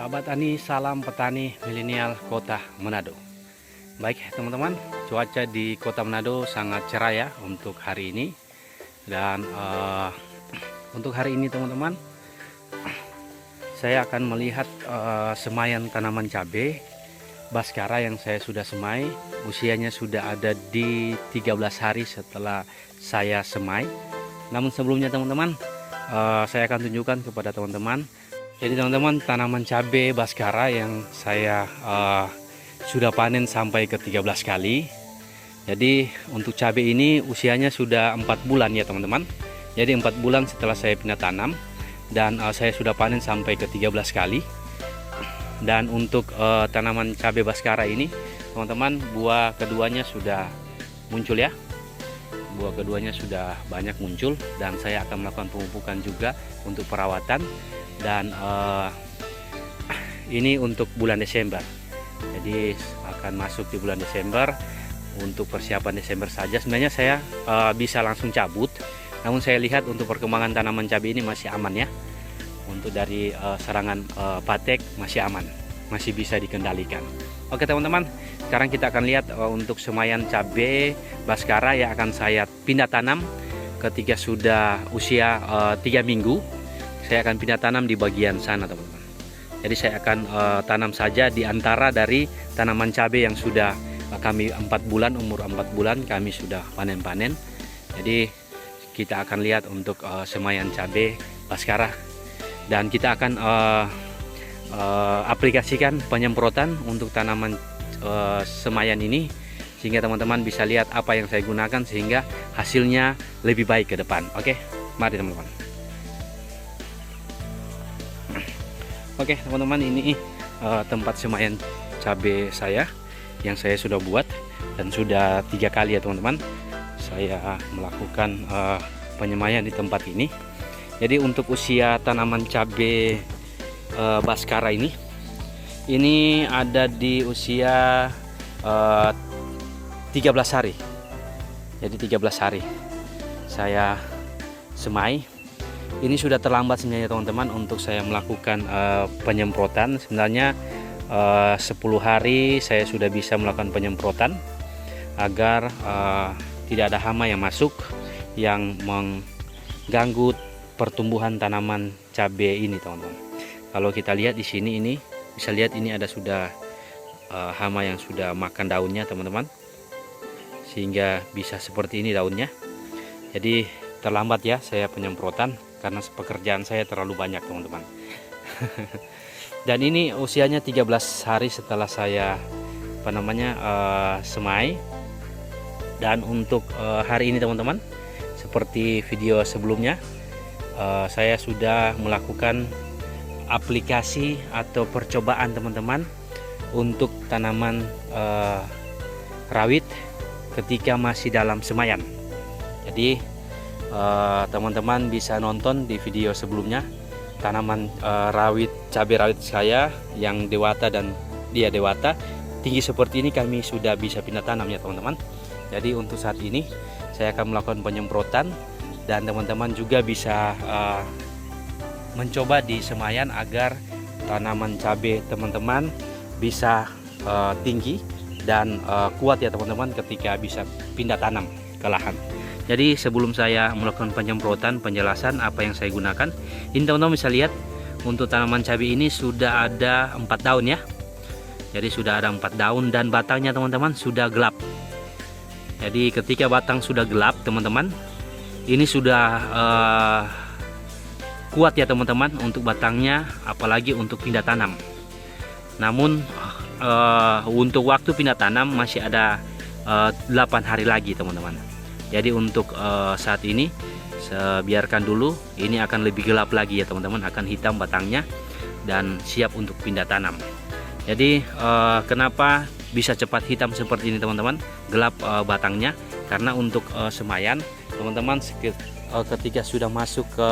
Sahabat tani, salam petani milenial Kota Manado. Baik teman-teman, cuaca di Kota Manado sangat cerah ya untuk hari ini. Dan untuk hari ini teman-teman, saya akan melihat semaian tanaman cabai Baskara yang saya sudah semai. Usianya sudah ada di 13 hari setelah saya semai. Namun sebelumnya teman-teman, saya akan tunjukkan kepada teman-teman. Jadi teman-teman, tanaman cabai Baskara yang saya sudah panen sampai ke 13 kali. Jadi untuk cabai ini usianya sudah 4 bulan ya teman-teman. Jadi 4 bulan setelah saya pindah tanam. Dan saya sudah panen sampai ke 13 kali. Dan untuk tanaman cabai Baskara ini teman-teman, buah keduanya sudah muncul ya. Buah keduanya sudah banyak muncul. Dan saya akan melakukan pemupukan juga untuk perawatan. Dan ini untuk bulan Desember, jadi akan masuk di bulan Desember. Untuk persiapan Desember saja sebenarnya saya bisa langsung cabut, namun saya lihat untuk perkembangan tanaman cabai ini masih aman ya. Untuk dari serangan patek masih aman, masih bisa dikendalikan. Oke teman-teman, sekarang kita akan lihat untuk semaian cabai Baskara yang akan saya pindah tanam ketika sudah usia 3 minggu. Saya akan pindah tanam di bagian sana teman-teman. Jadi saya akan tanam saja di antara dari tanaman cabai yang sudah kami 4 bulan, umur 4 bulan kami sudah panen-panen. Jadi kita akan lihat untuk semaian cabai Baskara. Dan kita akan aplikasikan penyemprotan untuk tanaman semaian ini, sehingga teman-teman bisa lihat apa yang saya gunakan sehingga hasilnya lebih baik ke depan. Oke, mari teman-teman. Oke teman-teman, ini tempat semaian cabai saya yang saya sudah buat dan sudah 3 kali ya teman-teman saya melakukan penyemaian di tempat ini. Jadi untuk usia tanaman cabai Baskara ini ada di usia 13 hari. Jadi 13 hari saya semai. Ini sudah terlambat sebenarnya teman-teman untuk saya melakukan penyemprotan. Sebenarnya 10 hari saya sudah bisa melakukan penyemprotan agar tidak ada hama yang masuk yang mengganggu pertumbuhan tanaman cabai ini teman-teman. Kalau kita lihat di sini, ini bisa lihat ini ada sudah hama yang sudah makan daunnya teman-teman, sehingga bisa seperti ini daunnya. Jadi terlambat ya saya penyemprotan karena pekerjaan saya terlalu banyak teman-teman. Dan ini usianya 13 hari setelah saya semai. Dan untuk hari ini teman-teman, seperti video sebelumnya, saya sudah melakukan aplikasi atau percobaan teman-teman untuk tanaman rawit ketika masih dalam semaian. Jadi teman-teman bisa nonton di video sebelumnya tanaman cabai rawit saya yang dewata dan dia dewata tinggi seperti ini kami sudah bisa pindah tanam ya teman-teman. Jadi untuk saat ini saya akan melakukan penyemprotan dan teman-teman juga bisa mencoba di semaian agar tanaman cabai teman-teman bisa tinggi dan kuat ya teman-teman ketika bisa pindah tanam ke lahan. Jadi sebelum saya melakukan penyemprotan, penjelasan apa yang saya gunakan, ini teman-teman bisa lihat untuk tanaman cabai ini sudah ada 4 daun ya. Jadi sudah ada 4 daun dan batangnya teman-teman sudah gelap. Jadi ketika batang sudah gelap teman-teman, ini sudah kuat ya teman-teman untuk batangnya, apalagi untuk pindah tanam. Namun untuk waktu pindah tanam masih ada 8 hari lagi teman-teman. Jadi untuk saat ini biarkan dulu, ini akan lebih gelap lagi ya teman-teman, akan hitam batangnya dan siap untuk pindah tanam. Jadi kenapa bisa cepat hitam seperti ini teman-teman, gelap batangnya, karena untuk semaian teman-teman ketika sudah masuk ke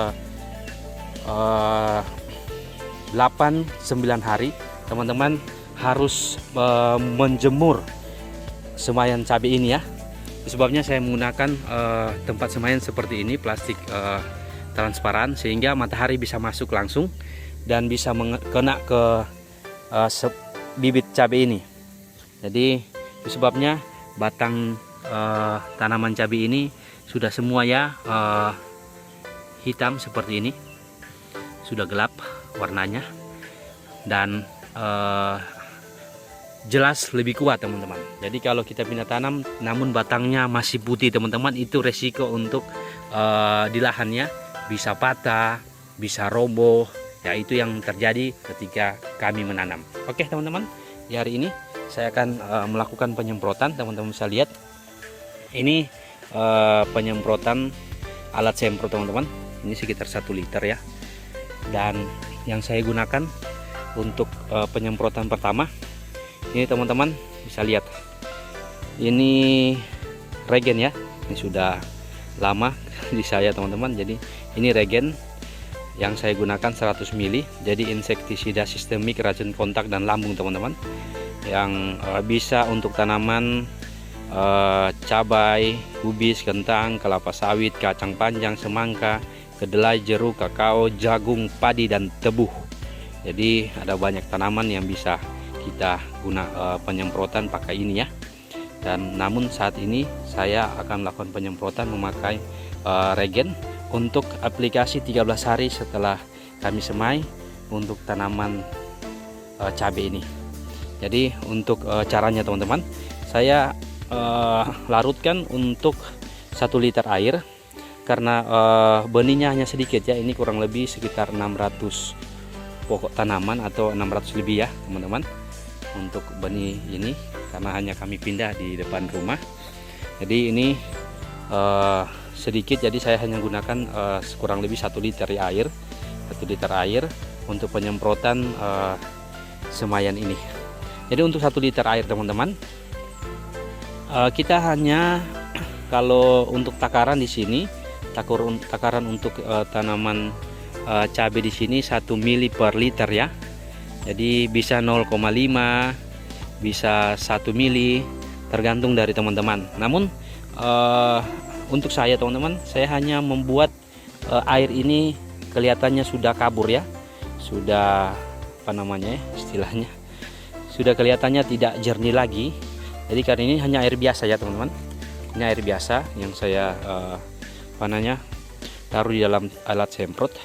8-9 hari teman-teman harus menjemur semaian cabai ini ya. Sebabnya saya menggunakan tempat semaian seperti ini, plastik transparan, sehingga matahari bisa masuk langsung dan bisa kena ke bibit cabai ini. Jadi itu sebabnya batang tanaman cabai ini sudah semua ya hitam seperti ini, sudah gelap warnanya, dan jelas lebih kuat teman-teman. Jadi kalau kita pindah tanam namun batangnya masih putih teman-teman, itu resiko untuk di lahannya bisa patah, bisa roboh. Ya itu yang terjadi ketika kami menanam. Oke teman-teman, di hari ini saya akan melakukan penyemprotan. Teman-teman bisa lihat ini penyemprotan alat semprot teman-teman. Ini sekitar 1 liter ya. Dan yang saya gunakan untuk penyemprotan pertama, ini teman-teman bisa lihat, ini regen ya. Ini sudah lama di saya teman-teman. Jadi ini regen yang saya gunakan 100 ml. Jadi insektisida sistemik, racun kontak dan lambung teman-teman, yang bisa untuk tanaman cabai, kubis, kentang, kelapa sawit, kacang panjang, semangka, kedelai, jeruk, kakao, jagung, padi dan tebu. Jadi ada banyak tanaman yang bisa kita guna penyemprotan pakai ini ya. Dan namun saat ini saya akan melakukan penyemprotan memakai regen untuk aplikasi 13 hari setelah kami semai untuk tanaman cabai ini. Jadi untuk caranya teman-teman, saya larutkan untuk 1 liter air, karena benihnya hanya sedikit ya. Ini kurang lebih sekitar 600 pokok tanaman atau 600 lebih ya teman-teman untuk benih ini, karena hanya kami pindah di depan rumah. Jadi ini sedikit, jadi saya hanya gunakan kurang lebih 1 liter air, 1 liter air untuk penyemprotan semayan ini. Jadi untuk 1 liter air teman-teman, kita hanya kalau untuk takaran di sini, takaran untuk tanaman cabai di sini 1 ml per liter ya. Jadi bisa 0,5, bisa 1 mili, tergantung dari teman-teman. Namun untuk saya teman-teman, saya hanya membuat air ini kelihatannya sudah kabur ya, sudah apa namanya istilahnya, sudah kelihatannya tidak jernih lagi. Jadi karena ini hanya air biasa ya teman-teman, ini air biasa yang saya taruh di dalam alat semprot,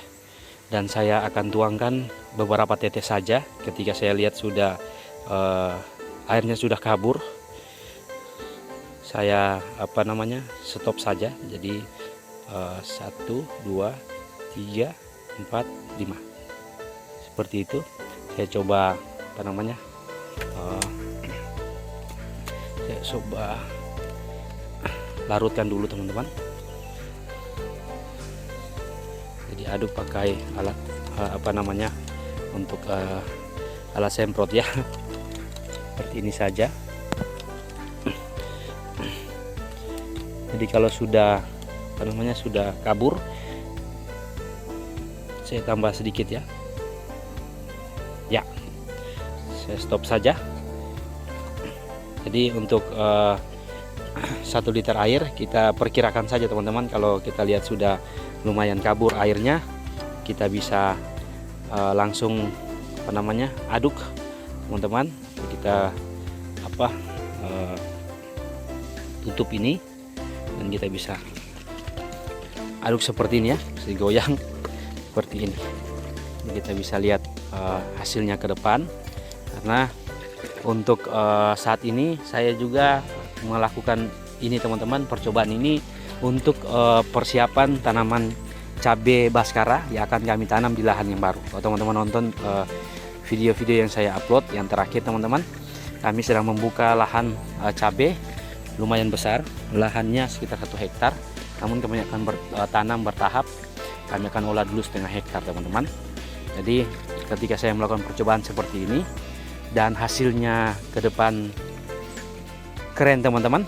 dan saya akan tuangkan beberapa tetes saja. Ketika saya lihat sudah airnya sudah kabur, saya stop saja. Jadi 1, 2, 3, 4, 5 seperti itu. Saya coba saya coba larutkan dulu teman-teman. Jadi aduk pakai alat untuk alat semprot ya, seperti ini saja. Jadi kalau sudah sudah kabur, saya tambah sedikit ya. Ya, saya stop saja. Jadi untuk 1 liter air kita perkirakan saja teman-teman. Kalau kita lihat sudah lumayan kabur airnya, kita bisa langsung aduk teman-teman. Kita tutup ini, dan kita bisa aduk seperti ini ya, bisa digoyang seperti ini. Kita bisa lihat hasilnya ke depan. Karena untuk saat ini saya juga melakukan ini teman-teman, percobaan ini untuk persiapan tanaman cabai baskara yang akan kami tanam di lahan yang baru. Kalau teman-teman nonton video-video yang saya upload yang terakhir teman-teman, kami sedang membuka lahan cabai lumayan besar, lahannya sekitar 1 hektar. Namun kami akan tanam bertahap, kami akan olah dulu 1/2 hektar teman-teman. Jadi ketika saya melakukan percobaan seperti ini dan hasilnya ke depan keren teman-teman,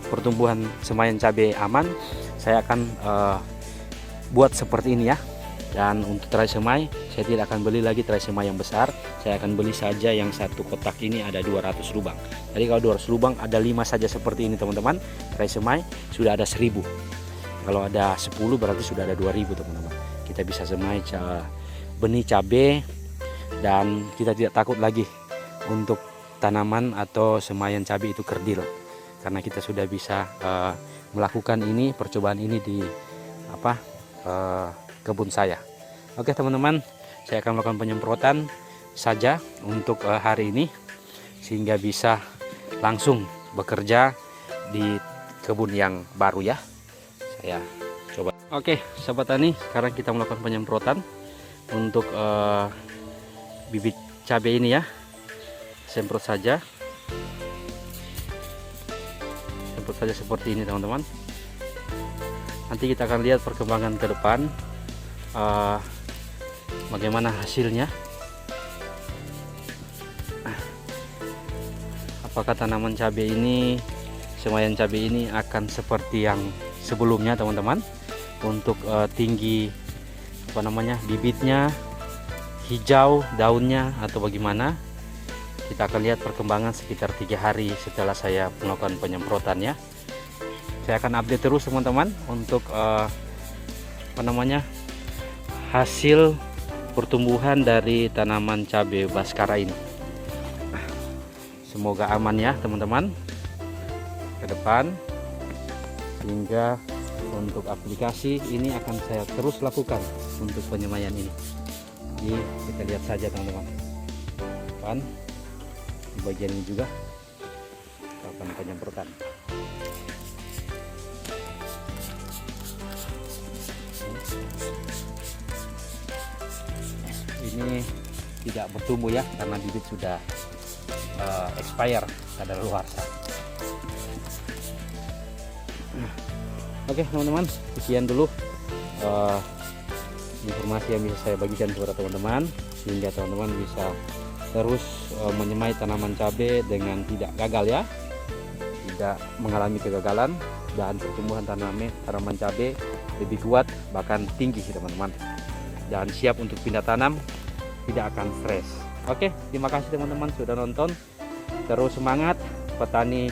pertumbuhan semayan cabai aman, saya akan buat seperti ini ya. Dan untuk terai semai, saya tidak akan beli lagi terai semai yang besar, saya akan beli saja yang 1 kotak ini ada 200 lubang. Jadi kalau 200 lubang ada 5 saja seperti ini teman-teman, terai semai sudah ada 1000. Kalau ada 10 berarti sudah ada 2000 teman-teman. Kita bisa semai benih cabai dan kita tidak takut lagi untuk tanaman atau semayan cabai itu kerdil, karena kita sudah bisa melakukan ini, percobaan ini di kebun saya. Oke teman-teman, saya akan melakukan penyemprotan saja untuk hari ini sehingga bisa langsung bekerja di kebun yang baru ya. Saya coba. Oke sahabat tani, sekarang kita melakukan penyemprotan untuk bibit cabai ini ya. Semprot saja seperti ini teman-teman. Nanti kita akan lihat perkembangan ke depan bagaimana hasilnya, apakah tanaman cabai ini, semayan cabai ini akan seperti yang sebelumnya teman-teman, untuk tinggi bibitnya, hijau daunnya, atau bagaimana. Kita akan lihat perkembangan sekitar 3 hari setelah saya melakukan penyemprotan ya. Saya akan update terus teman-teman untuk hasil pertumbuhan dari tanaman cabai Baskara ini. Semoga aman ya teman-teman ke depan, hingga untuk aplikasi ini akan saya terus lakukan untuk penyemaian ini. Jadi kita lihat saja teman-teman, di bagian ini juga akan penyemprotan. Ini tidak bertumbuh ya, karena bibit sudah expire, kadaluarsa. Oke teman-teman, sekian dulu informasi yang bisa saya bagikan kepada teman-teman, sehingga teman-teman bisa terus menyemai tanaman cabai dengan tidak gagal ya, tidak mengalami kegagalan, dan pertumbuhan tanaman cabai lebih kuat, bahkan tinggi teman-teman, dan siap untuk pindah tanam, tidak akan stres. Oke, terima kasih teman-teman sudah nonton. Terus semangat petani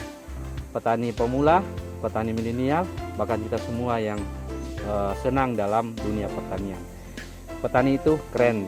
pemula, petani milenial, bahkan kita semua yang senang dalam dunia pertanian. Petani itu keren.